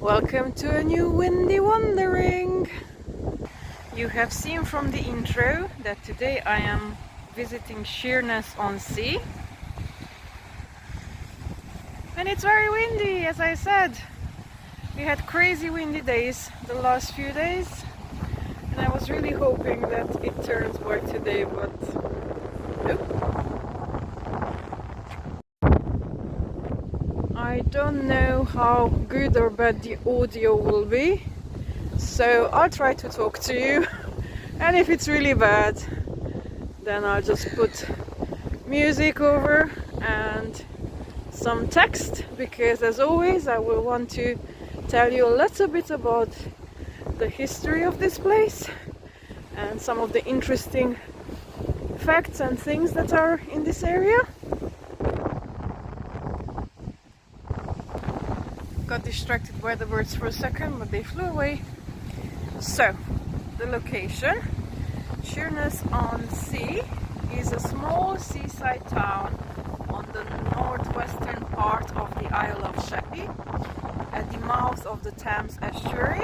Welcome to a new windy wandering. You have seen from the intro that today I am visiting Sheerness-on-Sea, and it's very windy, as I said. We had crazy windy days the last few days, and I was really hoping that it turns work today, but nope. I don't know how good or bad the audio will be, so I'll try to talk to you, and if it's really bad then I'll just put music over and some text, because as always I will want to tell you a little bit about the history of this place and some of the interesting facts and things that are in this area. Got distracted by the birds for a second, but they flew away. So, the location, Sheerness-on-Sea, is a small seaside town on the northwestern part of the Isle of Sheppey, at the mouth of the Thames Estuary.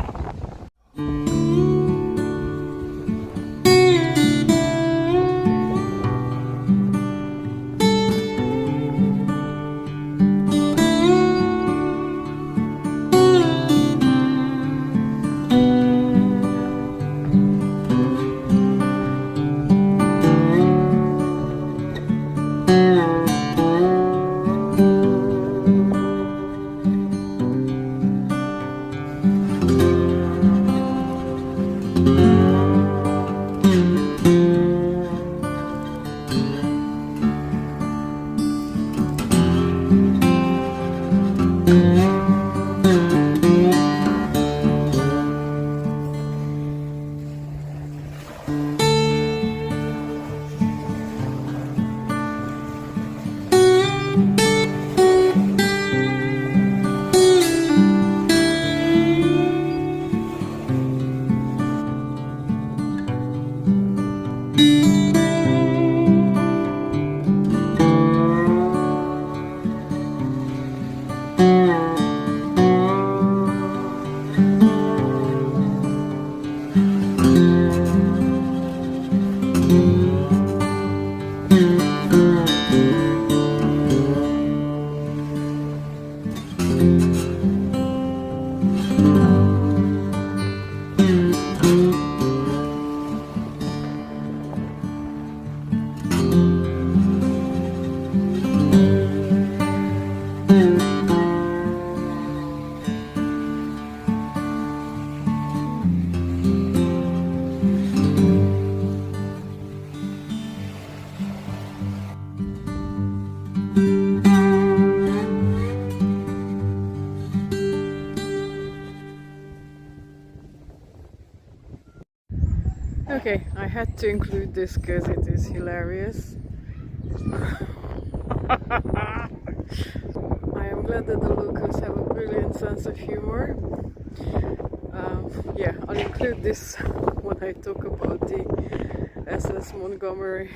Okay, I had to include this because it is hilarious. I am glad that the locals have a brilliant sense of humor. Yeah, I'll include this when I talk about the SS Montgomery.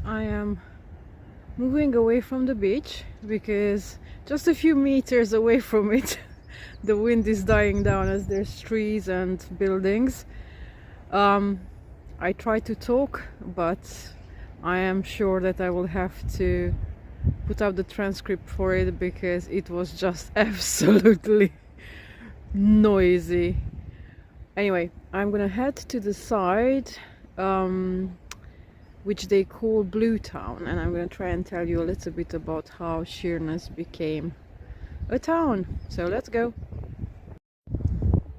I am moving away from the beach because just a few meters away from it the wind is dying down as there's trees and buildings. I try to talk, but I am sure that I will have to put up the transcript for it because it was just absolutely noisy. Anyway, I'm gonna head to the side which they call Blue Town, and I'm going to try and tell you a little bit about how Sheerness became a town. So let's go.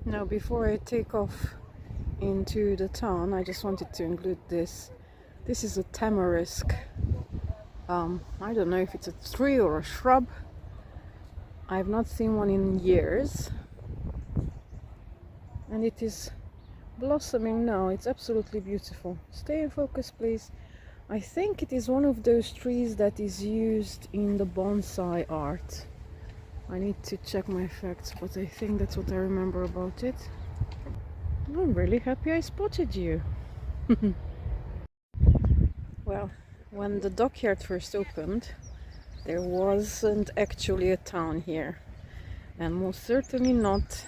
Now, before I take off into the town, I just wanted to include this. This is a tamarisk. I don't know if it's a tree or a shrub, I've not seen one in years, and it is blossoming now. It's absolutely beautiful. Stay in focus, please. I think it is one of those trees that is used in the bonsai art. I need to check my facts, but I think that's what I remember about it. I'm really happy I spotted you. Well, when the dockyard first opened, there wasn't actually a town here, and most certainly not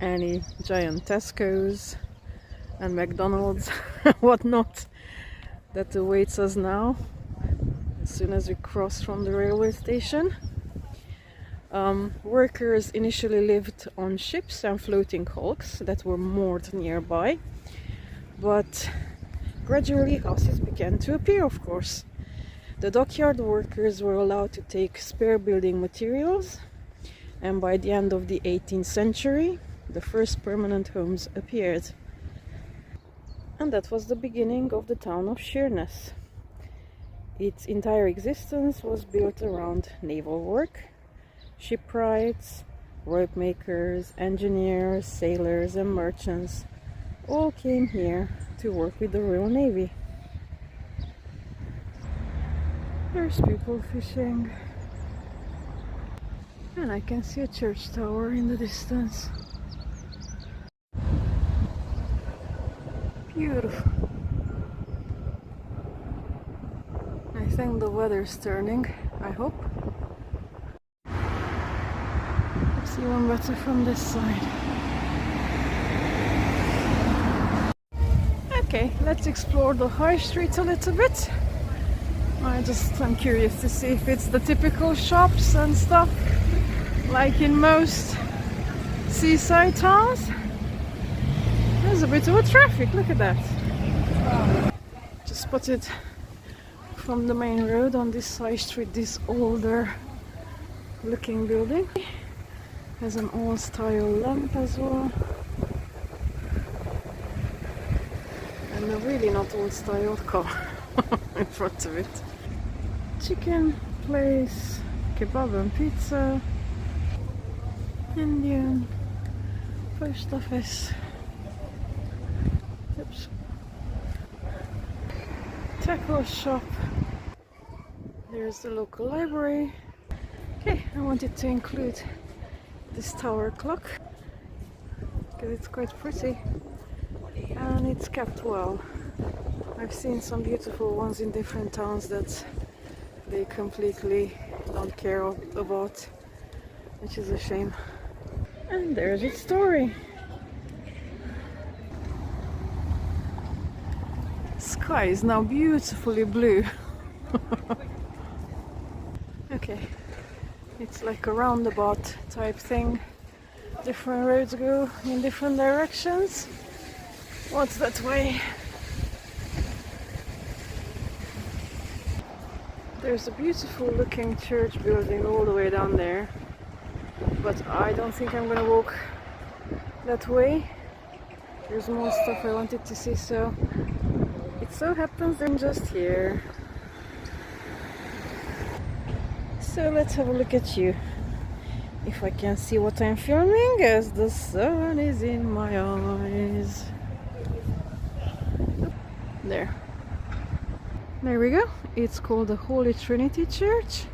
any giant Tesco's and McDonald's and whatnot that awaits us now as soon as we cross from the railway station. Workers initially lived on ships and floating hulks that were moored nearby, but gradually houses began to appear, of course. The dockyard workers were allowed to take spare building materials, and by the end of the 18th century, the first permanent homes appeared. And that was the beginning of the town of Sheerness. Its entire existence was built around naval work. Shipwrights, rope makers, engineers, sailors and merchants all came here to work with the Royal Navy. There's people fishing, and I can see a church tower in the distance. Beautiful. I think the weather's turning, I hope. It's even better from this side. Okay, let's explore the high street a little bit. I'm curious to see if it's the typical shops and stuff like in most seaside towns. There's a bit of a traffic, look at that. Just spotted from the main road on this side street this older looking building. Has an old style lamp as well. And a really not old style car in front of it. Chicken place, kebab and pizza, Indian, post office, oops, tackle shop. There's the local library. Okay, I wanted to include this tower clock because it's quite pretty and it's kept well. I've seen some beautiful ones in different towns that they completely don't care about, which is a shame. And there's its story. Sky is now beautifully blue. Okay, it's like a roundabout type thing. Different roads go in different directions. What's that way? There's a beautiful looking church building all the way down there, but I don't think I'm gonna walk that way. There's more stuff I wanted to see, so it so happens I'm just here. So let's have a look at you. If I can see what I'm filming as the sun is in my eyes. There we go. It's called the Holy Trinity Church.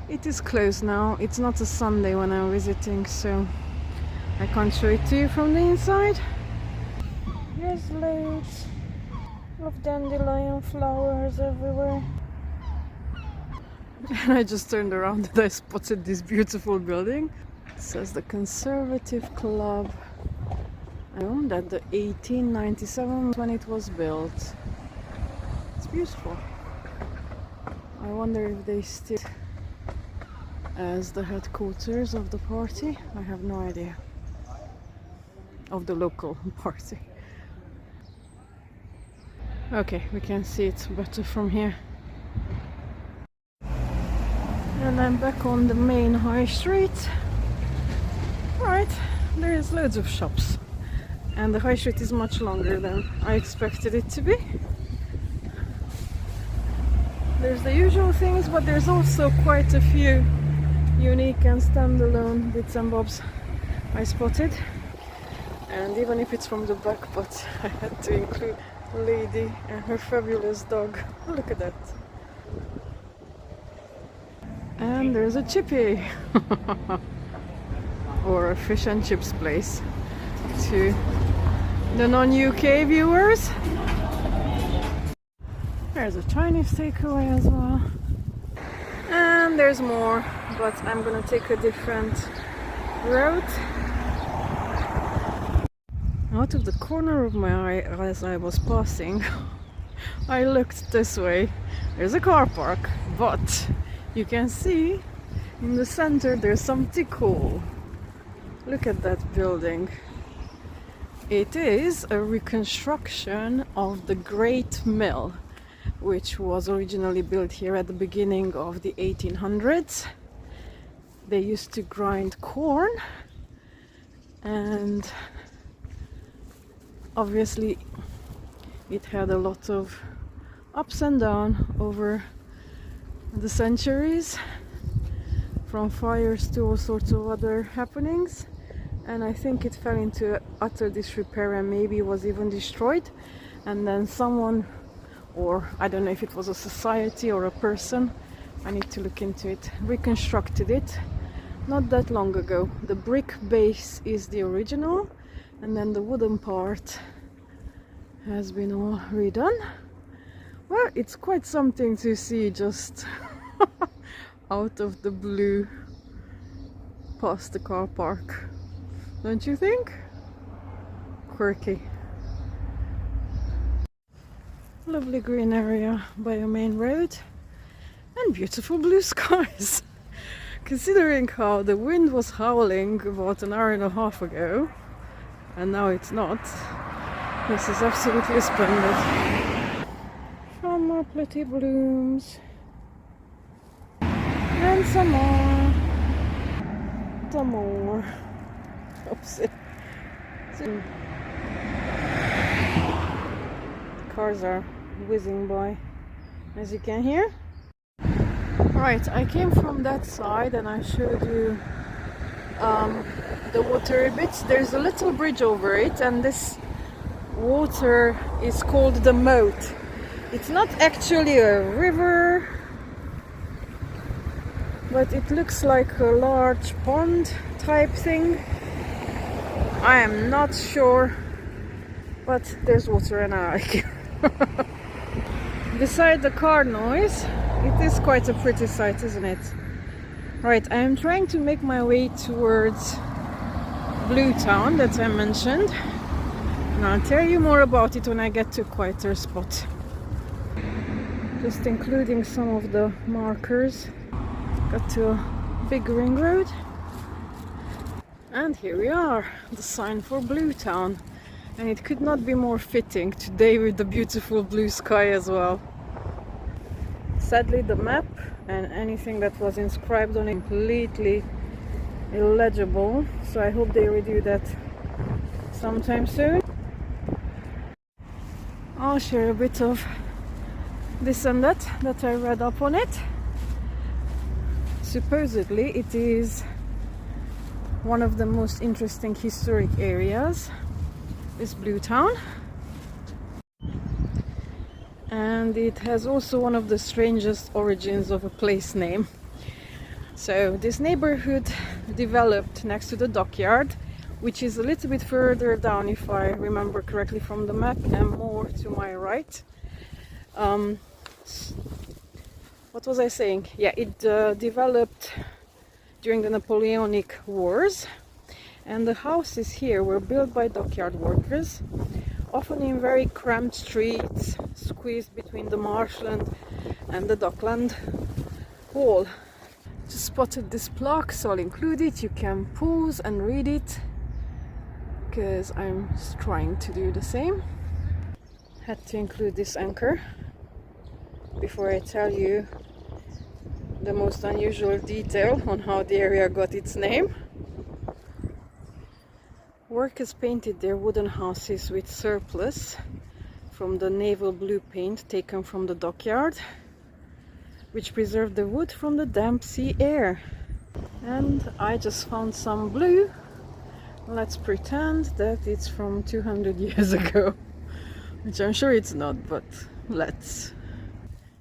It is closed now. It's not a Sunday when I'm visiting, so I can't show it to you from the inside. There's loads of dandelion flowers everywhere. And I just turned around and I spotted this beautiful building. It says the Conservative Club. I know that the 1897 when it was built. It's beautiful. I wonder if they still as the headquarters of the party. I have no idea. Of the local party. Okay, we can see it better from here. And I'm back on the main high street. Right, there is loads of shops. And the high street is much longer than I expected it to be. There's the usual things, but there's also quite a few unique and standalone bits and bobs I spotted. And even if it's from the back, but I had to include Lady and her fabulous dog. Look at that. And there's a chippy or a fish and chips place to the non-UK viewers. There's a Chinese takeaway as well. And there's more, but I'm gonna take a different route. Out of the corner of my eye as I was passing, I looked this way. There's a car park, but you can see in the center there's something cool. Look at that building. It is a reconstruction of the Great Mill, which was originally built here at the beginning of the 1800s. They used to grind corn, and obviously it had a lot of ups and downs over the centuries, from fires to all sorts of other happenings, and I think it fell into utter disrepair and maybe was even destroyed, and then someone, or I don't know if it was a society or a person, I need to look into it, reconstructed it not that long ago. The brick base is the original, and then the wooden part has been all redone. Well, it's quite something to see just out of the blue past the car park, don't you think? Quirky. Lovely green area by a main road and beautiful blue skies. Considering how the wind was howling about an hour and a half ago, and now it's not, this is absolutely splendid. Some more pretty blooms. And some more. Some more. Oops. Cars are whizzing by, as you can hear. Right, I came from that side and I showed you the watery bits. There's a little bridge over it, and this water is called the moat. It's not actually a river, but it looks like a large pond type thing. I am not sure, but there's water and I like it. Beside the car noise, it is quite a pretty sight, isn't it? Right, I am trying to make my way towards Blue Town that I mentioned, and I'll tell you more about it when I get to a quieter spot. Just including some of the markers. Got to a big ring road, and here we are, the sign for Blue Town, and it could not be more fitting today with the beautiful blue sky as well. Sadly, the map and anything that was inscribed on it completely illegible, so I hope they redo that sometime soon. I'll share a bit of this and that I read up on it. Supposedly it is one of the most interesting historic areas, this Blue Town, and it has also one of the strangest origins of a place name. So this neighborhood developed next to the dockyard, which is a little bit further down, if I remember correctly from the map, and more to my right. What was I saying? Yeah, it developed during the Napoleonic Wars, and the houses here were built by dockyard workers, often in very cramped streets, squeezed between the marshland and the dockland wall. Just spotted this plaque, so I'll include it. You can pause and read it, because I'm trying to do the same. Had to include this anchor before I tell you the most unusual detail on how the area got its name. Workers painted their wooden houses with surplus from the naval blue paint taken from the dockyard, which preserved the wood from the damp sea air. And I just found some blue. Let's pretend that it's from 200 years ago, which I'm sure it's not, but let's.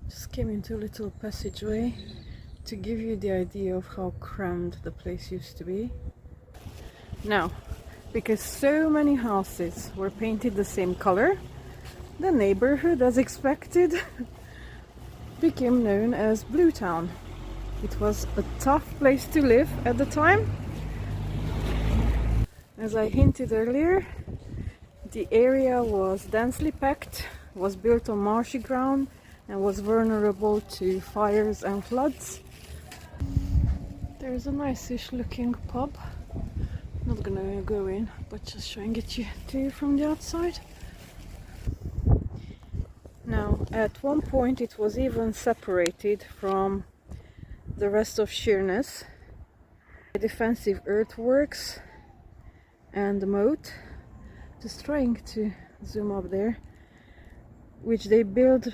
Just came into a little passageway to give you the idea of how crammed the place used to be. Now, because so many houses were painted the same color, the neighborhood, as expected, became known as Blue Town. It was a tough place to live at the time. As I hinted earlier, the area was densely packed, was built on marshy ground, and was vulnerable to fires and floods. There's a nice-ish looking pub. Not gonna go in, but just showing it to you from the outside. Now, at one point it was even separated from the rest of Sheerness by defensive earthworks and the moat. Just trying to zoom up there, which they built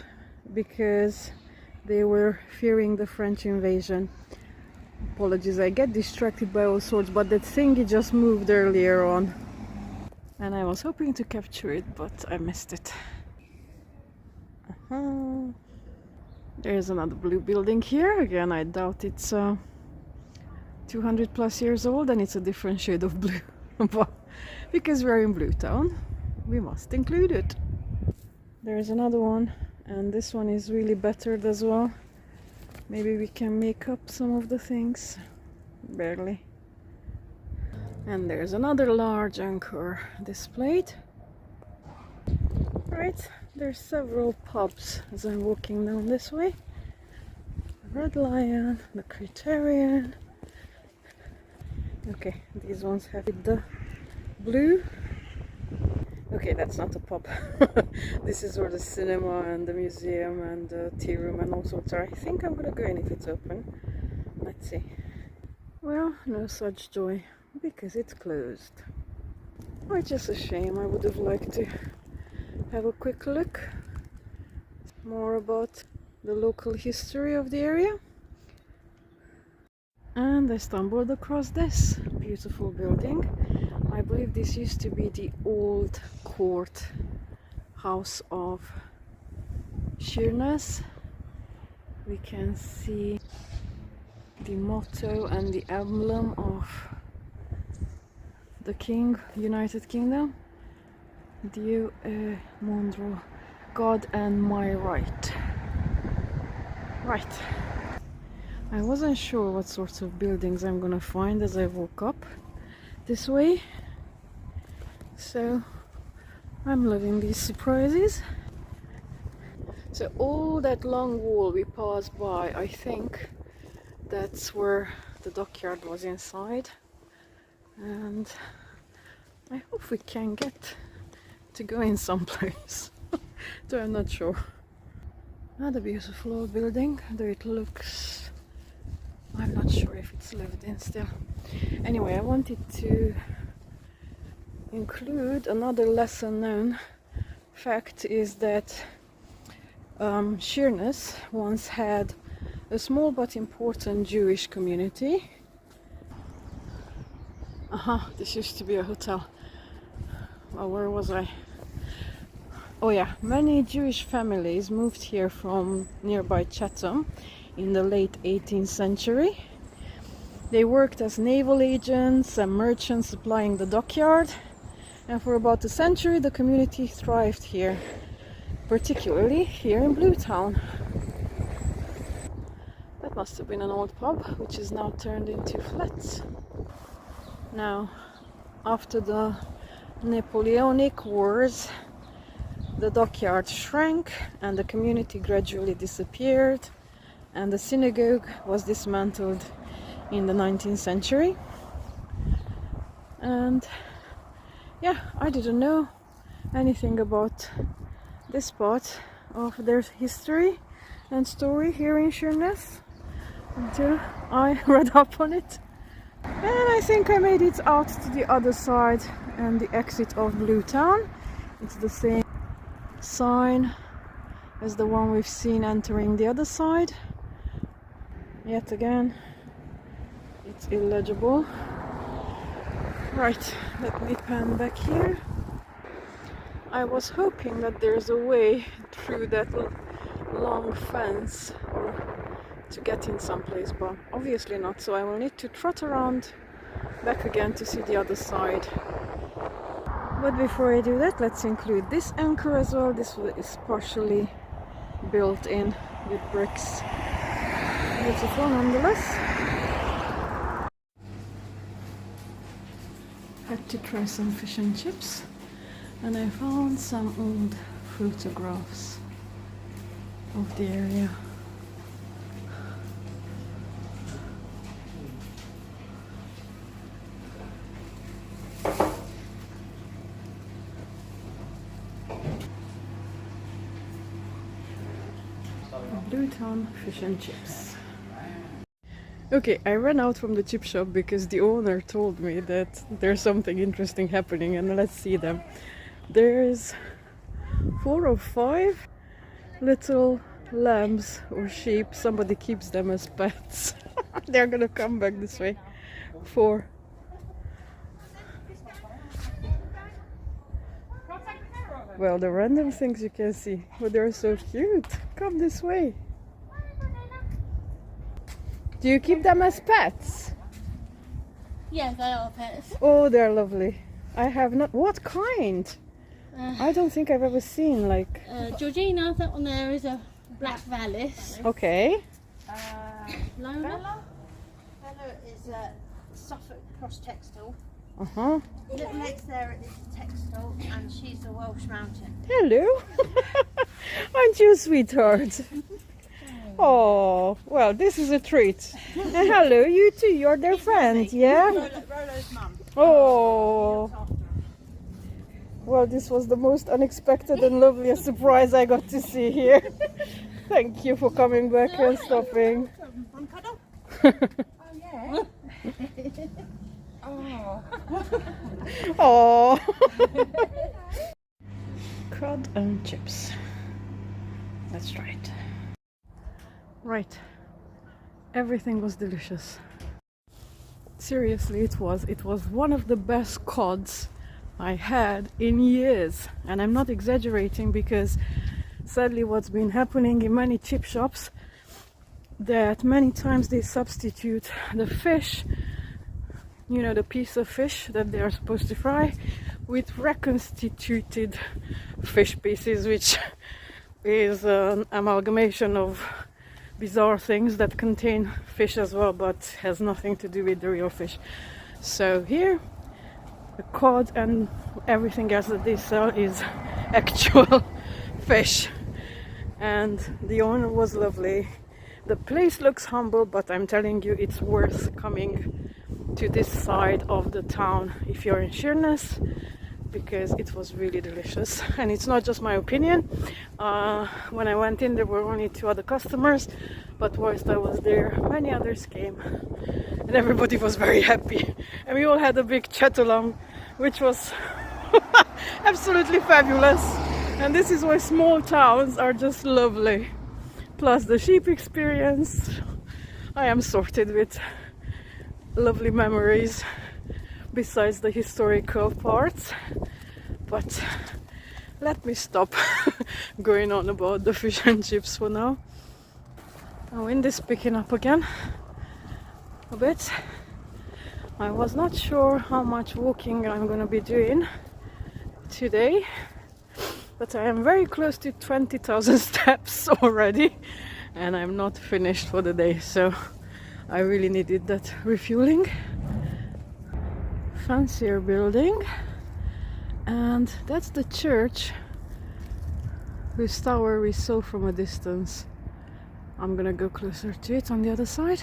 because they were fearing the French invasion. Apologies, I get distracted by all sorts, but that thingy just moved earlier on and I was hoping to capture it, but I missed it. There's another blue building here. Again, I doubt it's 200 plus years old, and it's a different shade of blue. But because we're in Blue Town, we must include it. There's another one, and this one is really battered as well. Maybe we can make up some of the things. Barely. And there's another large anchor displayed. Right, there's several pubs as I'm walking down this way. The Red Lion, the Criterion. Okay, these ones have the blue. Okay, that's not a pub. This is where the cinema and the museum and the tea room and all sorts are. I think I'm gonna go in if it's open. Let's see. Well, no such joy, because it's closed. Which is a shame. I would have liked to have a quick look more about the local history of the area. And I stumbled across this beautiful building. I believe this used to be the old court house of Sheerness. We can see the motto and the emblem of the King, United Kingdom. WWII, Monroe, God and my right. Right. I wasn't sure what sorts of buildings I'm gonna find as I walk up this way, so I'm loving these surprises. So all that long wall we passed by, I think that's where the dockyard was inside, and I hope we can get to go in someplace. Though I'm not sure. Another beautiful old building, though it looks, I'm not sure if it's lived in still. Anyway, I wanted to include another lesser known fact, is that Sheerness once had a small but important Jewish community. This used to be a hotel. Well, where was I? Oh yeah, many Jewish families moved here from nearby Chatham in the late 18th century. They worked as naval agents and merchants supplying the dockyard, and for about a century the community thrived here, particularly here in Blue Town. That must have been an old pub, which is now turned into flats. Now, after the Napoleonic Wars, the dockyard shrank and the community gradually disappeared, and the synagogue was dismantled in the 19th century. And yeah, I didn't know anything about this part of their history and story here in Sheerness until I read up on it. And I think I made it out to the other side and the exit of Blue Town. It's the same sign as the one we've seen entering the other side. Yet again, It's illegible. Right, let me pan back here. I was hoping that there's a way through that long fence or to get in someplace, but obviously not, so I will need to trot around back again to see the other side. But before I do that, let's include this anchor as well. This is partially built in with bricks. Beautiful nonetheless. Had to try some fish and chips, and I found some old photographs of the area. Bluetown fish and chips. Okay, I ran out from the chip shop because the owner told me that there's something interesting happening, and let's see them. There's 4 or 5 little lambs or sheep. Somebody keeps them as pets. They're gonna come back this way. 4. Well, the random things you can see, but they're so cute. Come this way. Do you keep them as pets? Yeah, they are pets. Oh, they're lovely. I have not. What kind? I don't think I've ever seen like. Georgina, that one there is a black Valis. Okay. Lola? Lola is a Suffolk cross textile. Uh-huh. Little legs there is a textile, and she's a Welsh mountain. Hello. Aren't you a sweetheart? Oh, well, this is a treat. And hello, you too. You're their friend, yeah? Rolo's mum. Oh. Well, this was the most unexpected and loveliest surprise I got to see here. Thank you for coming back and stopping. One cuddle? Oh, yeah. Oh. Oh. Cod and chips. Let's try it. Right. Everything was delicious. Seriously, it was. It was one of the best cods I had in years. And I'm not exaggerating, because sadly what's been happening in many chip shops, that many times they substitute the fish, you know, the piece of fish that they are supposed to fry, with reconstituted fish pieces, which is an amalgamation of bizarre things that contain fish as well, but has nothing to do with the real fish. So here, the cod and everything else that they sell is actual fish. And the owner was lovely. The place looks humble, but I'm telling you, it's worth coming to this side of the town if you're in Sheerness, because it was really delicious. And it's not just my opinion. When I went in, there were only 2 other customers, but whilst I was there, many others came, and everybody was very happy, and we all had a big chat along, which was absolutely fabulous. And this is why small towns are just lovely. Plus the sheep experience, I am sorted with lovely memories besides the historical parts. But let me stop going on about the fish and chips for now. Our wind is picking up again a bit. I was not sure how much walking I'm going to be doing today, but I am very close to 20,000 steps already, and I'm not finished for the day, so I really needed that refueling. Fancier building, and that's the church whose tower we saw from a distance. I'm gonna go closer to it on the other side,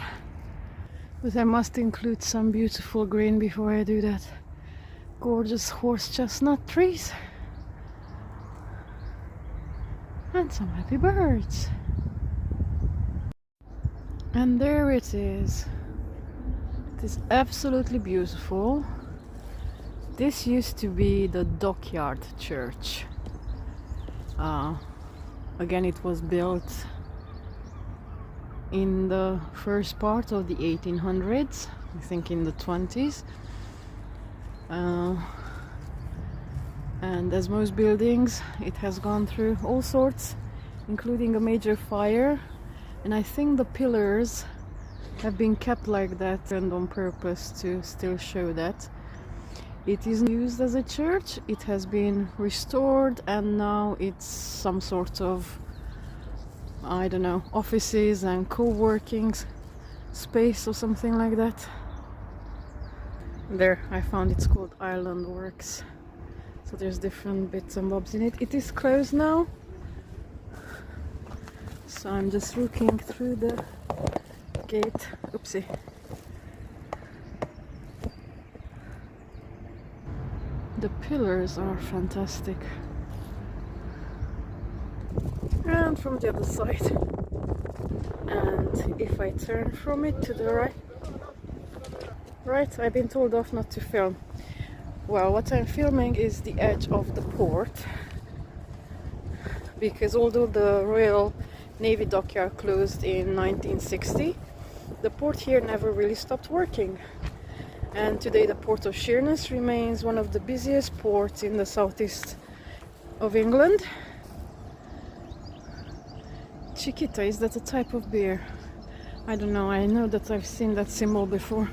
but I must include some beautiful green before I do that. Gorgeous horse chestnut trees and some happy birds. And there it is. It is absolutely beautiful. This used to be the Dockyard Church. Again, it was built in the first part of the 1800s, I think in the 20s. And as most buildings, it has gone through all sorts, including a major fire. And I think the pillars have been kept like that and on purpose to still show that. It isn't used as a church, it has been restored, and now it's some sort of, I don't know, offices and co-working space or something like that. There, I found it's called Island Works. So there's different bits and bobs in it. It is closed now. So I'm just looking through the gate. Oopsie. The pillars are fantastic. And from the other side. And if I turn from it to the right, I've been told off not to film. Well, what I'm filming is the edge of the port, because although the Royal Navy Dockyard closed in 1960, the port here never really stopped working. And today the port of Sheerness remains one of the busiest ports in the southeast of England. Chiquita, is that a type of beer? I don't know, I know that I've seen that symbol before.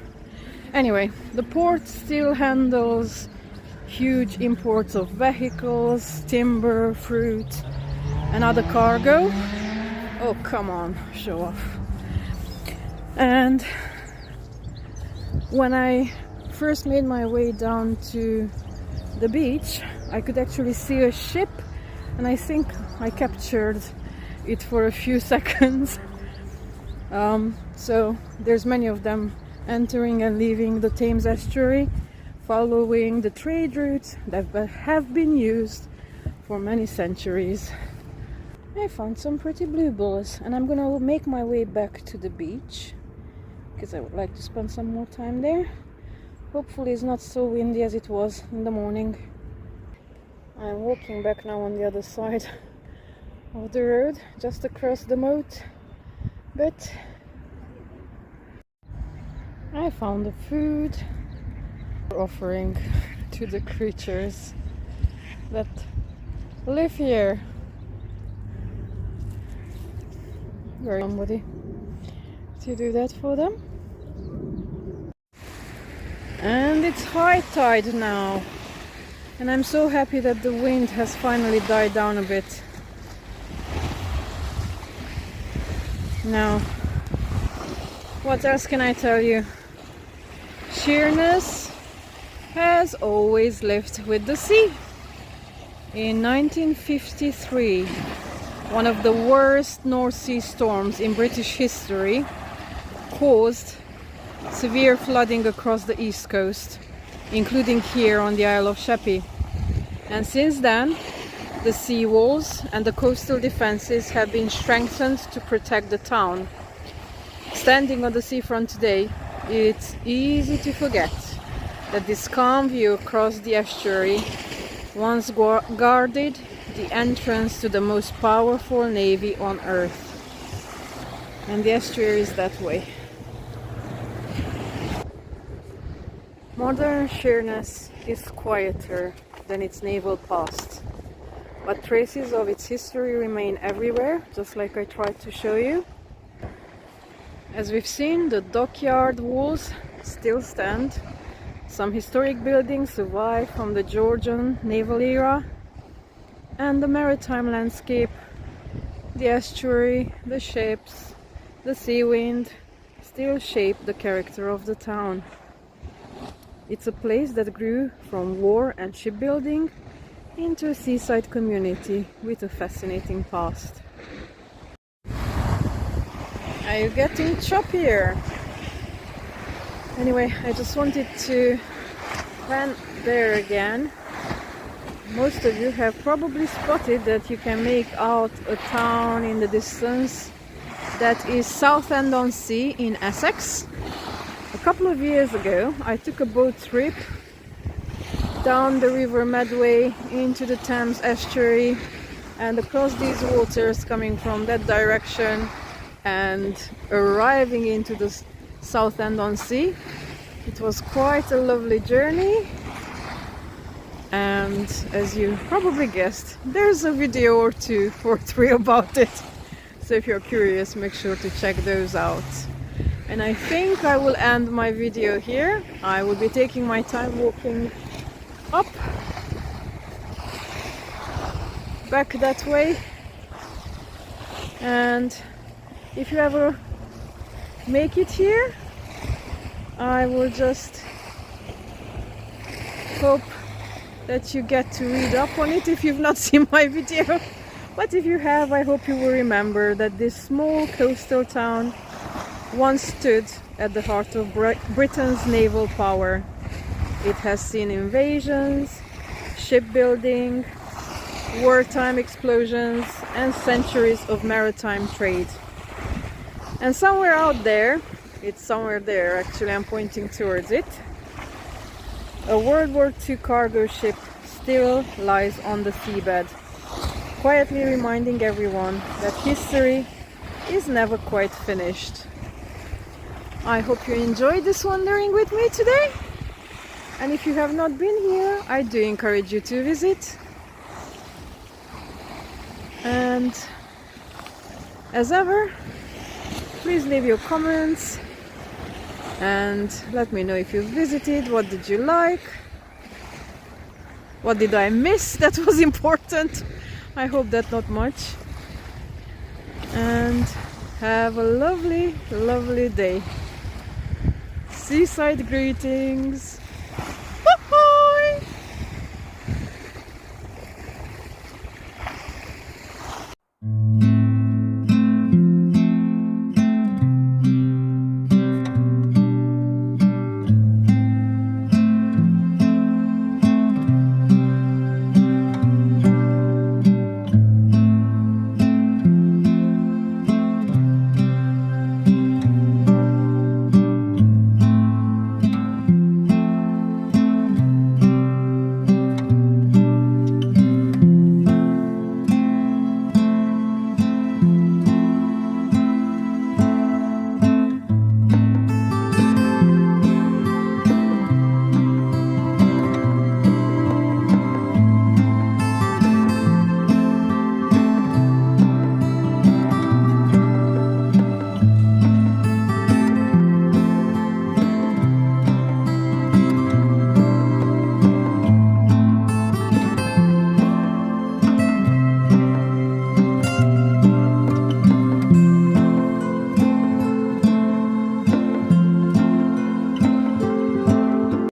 Anyway, the port still handles huge imports of vehicles, timber, fruit and other cargo. Oh, come on, show off. And when I first made my way down to the beach, I could actually see a ship, and I think I captured it for a few seconds. So there's many of them entering and leaving the Thames Estuary, following the trade routes that have been used for many centuries. I found some pretty bluebells, and I'm gonna make my way back to the beach because I would like to spend some more time there. Hopefully it's not so windy as it was in the morning. I'm walking back now on the other side of the road, just across the moat. But I found the food offering to the creatures that live here. Or somebody to do that for them. And it's high tide now, and I'm so happy that the wind has finally died down a bit. Now, what else can I tell you? Sheerness has always lived with the sea. In 1953, one of the worst North Sea storms in British history caused severe flooding across the east coast, including here on the Isle of Sheppey. And since then, the sea walls and the coastal defenses have been strengthened to protect the town. Standing on the seafront today, it's easy to forget that this calm view across the estuary once guarded the entrance to the most powerful navy on earth. And the estuary is that way. Modern Sheerness is quieter than its naval past, but traces of its history remain everywhere, just like I tried to show you. As we've seen, the dockyard walls still stand. Some historic buildings survive from the Georgian naval era, and the maritime landscape, the estuary, the ships, the sea wind still shape the character of the town. It's a place that grew from war and shipbuilding into a seaside community with a fascinating past. Are you getting choppier? Anyway, I just wanted to pan there again. Most of you have probably spotted that you can make out a town in the distance that is Sheerness-on-Sea in Essex. A couple of years ago, I took a boat trip down the River Medway into the Thames Estuary and across these waters coming from that direction and arriving into the Sheerness-on-Sea. It was quite a lovely journey, and as you probably guessed, there's a video or two or three about it. So if you're curious, make sure to check those out. And I think I will end my video here. I will be taking my time walking up, back that way. And if you ever make it here, I will just hope that you get to read up on it if you've not seen my video. But if you have, I hope you will remember that this small coastal town once stood at the heart of Britain's naval power. It has seen invasions, shipbuilding, wartime explosions, and centuries of maritime trade. And somewhere out there, it's somewhere there actually, I'm pointing towards it, a World War II cargo ship still lies on the seabed, quietly reminding everyone that history is never quite finished. I hope you enjoyed this wandering with me today, and if you have not been here, I do encourage you to visit. And as ever, please leave your comments and let me know if you visited, what did you like, what did I miss that was important. I hope that not much. And have a lovely, lovely day. Seaside greetings.